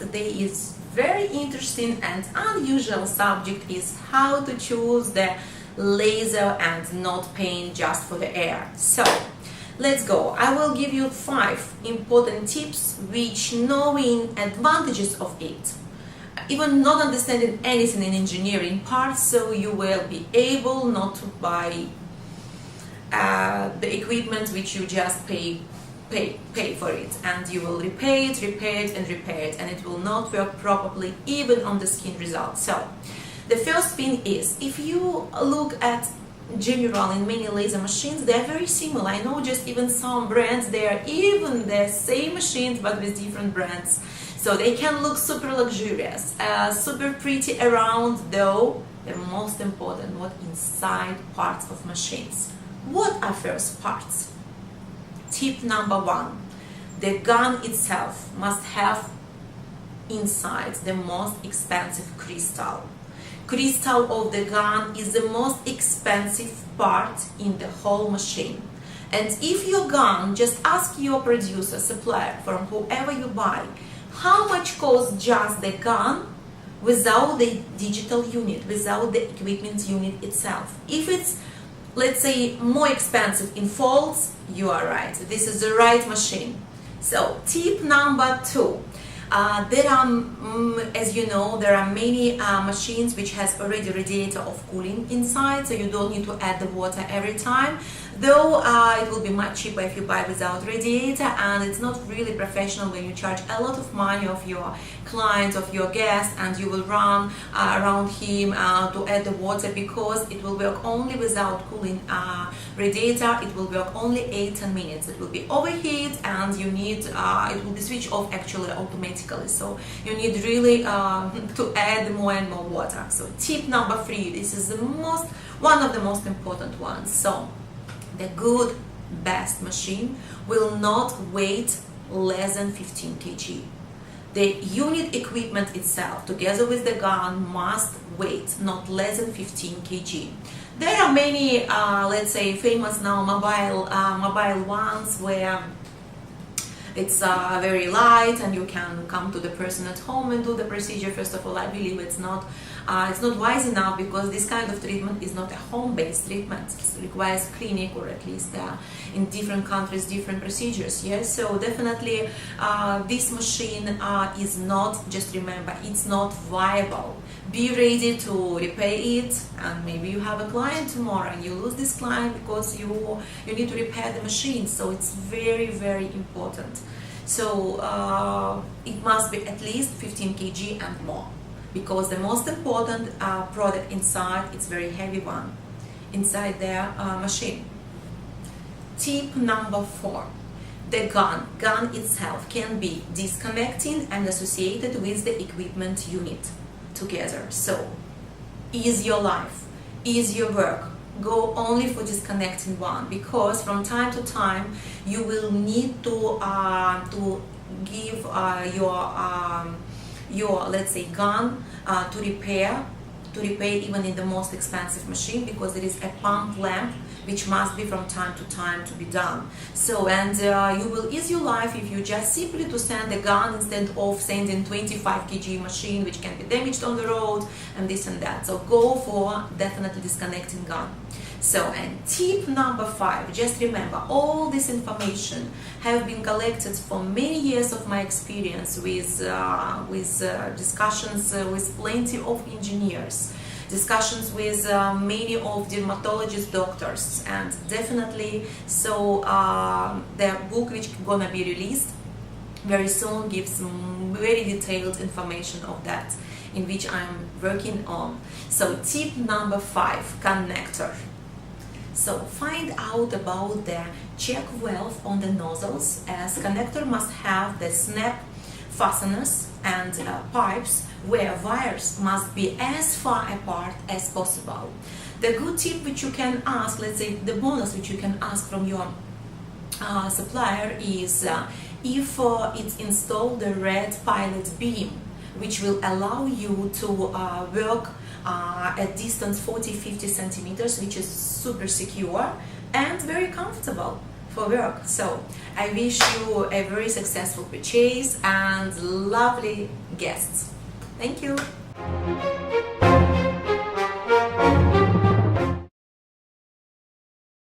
today is very interesting and unusual subject is how to choose the laser and not paint just for the air. So let's go. I will give you 5 important tips which, knowing advantages of it, even not understanding anything in engineering parts, so you will be able not to buy the equipment which you just pay for it, and you will repair it, and it will not work properly even on the skin result. So the first thing is, if you look at general in many laser machines, they are very similar. I know just even some brands, they are even the same machines but with different brands, so they can look super luxurious, super pretty around, though the most important, what inside parts of machines. What are first parts? Tip number 1, the gun itself must have inside the most expensive crystal. Crystal of the gun is the most expensive part in the whole machine. And if your gun, just ask your producer, supplier, from whoever you buy, how much costs just the gun without the digital unit, without the equipment unit itself. If it's, let's say, more expensive in folds, you are right. This is the right machine. So tip number 2. There are, as you know, there are many machines which has already radiator of cooling inside, so you don't need to add the water every time. Though it will be much cheaper if you buy without radiator, and it's not really professional when you charge a lot of money of your client, of your guest, and you will run around him to add the water, because it will work only without cooling radiator. It will work only 8-10 minutes. It will be overheat, and you need it will be switched off actually automatically. So you need really to add more and more water. So tip number 3. This is one of the most important ones. So the good, best machine will not weigh less than 15 kg. The unit equipment itself, together with the gun, must weigh not less than 15 kg. There are many, let's say, famous now mobile ones where it's very light and you can come to the person at home and do the procedure. First of all, I believe it's not wise enough, because this kind of treatment is not a home-based treatment. It requires clinic, or at least in different countries different procedures. Yes, so definitely this machine is not, just remember, it's not viable. Be ready to repair it, and maybe you have a client tomorrow and you lose this client because you need to repair the machine. So it's very, very important. So it must be at least 15 kg and more, because the most important product inside, it's very heavy one inside their machine. Tip number 4. The gun itself can be disconnecting and associated with the equipment unit together. So ease your life, ease your work. Go only for disconnecting one, because from time to time you will need to give your let's say gun to repair even in the most expensive machine, because there is a pump lamp which must be from time to time to be done. So, and you will ease your life if you just simply to send the gun instead of sending 25 kg machine which can be damaged on the road and this and that. So go for definitely disconnecting gun. So, and tip number 5, just remember, all this information have been collected from many years of my experience with discussions with plenty of engineers, discussions with many of dermatologist doctors, and definitely, so the book which gonna be released very soon gives very detailed information of that, in which I'm working on. So tip number 5, connector. So find out about the check valve on the nozzles, as connector must have the snap fasteners and pipes where wires must be as far apart as possible. The good tip which you can ask, let's say the bonus which you can ask from your supplier is if it's installed the red pilot beam, which will allow you to work at distance 40-50 centimeters, which is super secure and very comfortable. for work. So I wish you a very successful purchase and lovely guests. Thank you.